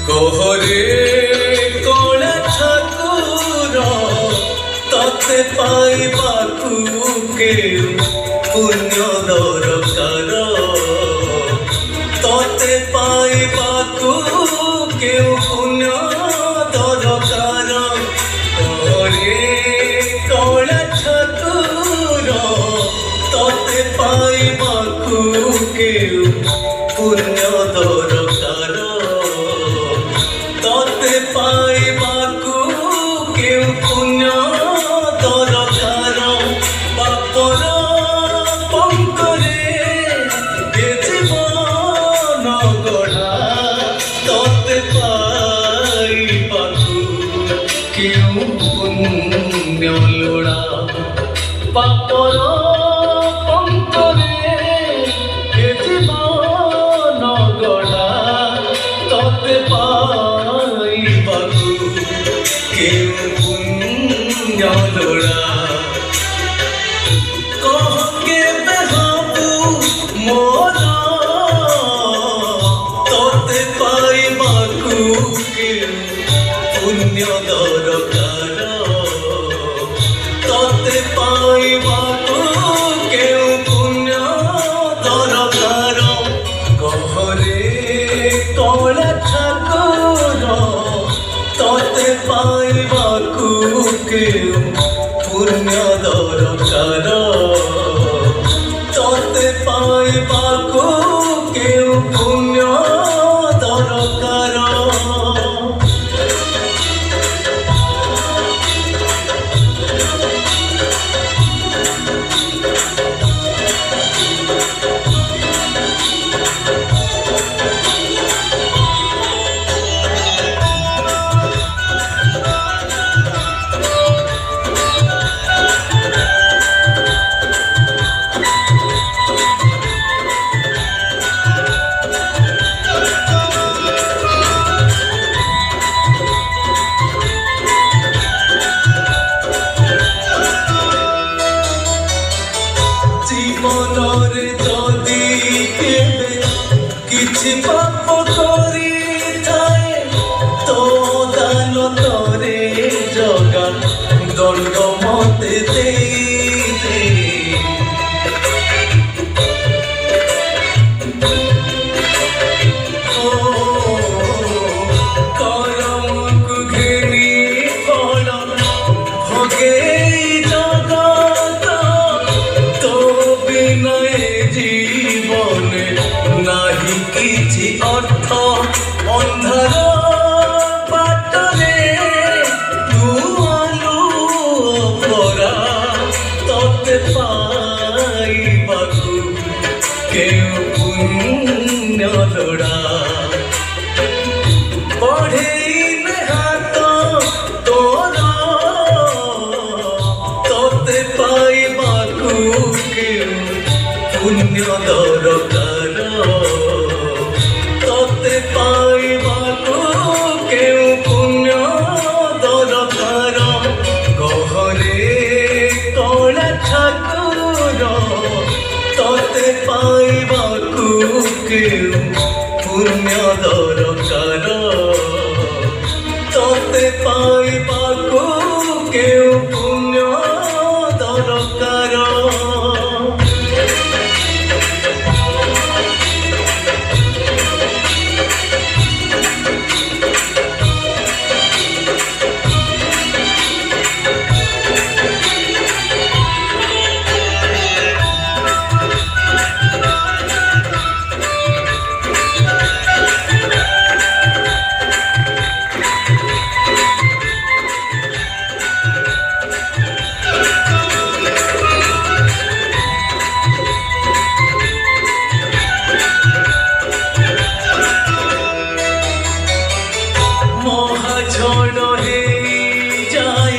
কোহরে কোলা ঠাকুর ততে পাইবাকু কেউ পুণ্য দরকার, ততে পাইবাকু কেউ পুণ্য দরকার। কোহরে কোলা ঠাকুর ততে পাইবাকু কেউ পুণ্য দরকার, ততে পাইবাকু কেউ পুণ্য দরকার। পাপর পঙ্করে এ জীবন গড়া, ততে পাইবাকু কেউ পুণ্য লোড়া। পাপর পঙ্করে এ জীবন গড়া, ততে পাইবাকু কেউ পুণ্য লোড়া। কহকে বেহাবু মোর ততে পাইবাকু কেউ পুণ্য দরকার, ততে পাইবাকু কেউ পুণ্য দরকার। কহরে কোলা ঠাকুর ততে পাইবাকু কেউ পুণ্য দরকার, ততে পাইবাকু কেউ পুণ্য দরকার। জীবনরে যদি কেবে কিছু পাপ করি যায়, তো দানতরে জগা দণ্ড মতে দেইতে। করমকু ঘেনি ফল ভোগে জগত, তো বিনয় জীবনে নাহি কিছু অর্থ। অন্ধার বাটরে দুয়ালু পরা, ততে পাইবাকু কেউ পুণ্য লোড়া। পড়েইলে হাত তোর ততে পাইবাকু কেউ পুণ্য দরকার, ততে পাইবাকু কেউ পুণ্য দরকার। কহরে কোলা ঠাকুর ততে পাইবাকু কেউ পুণ্য দরকার, ততে পাইবাকু কেউ পুণ্য দরকার। ଝଡ଼ ହେଇ ଯାଏ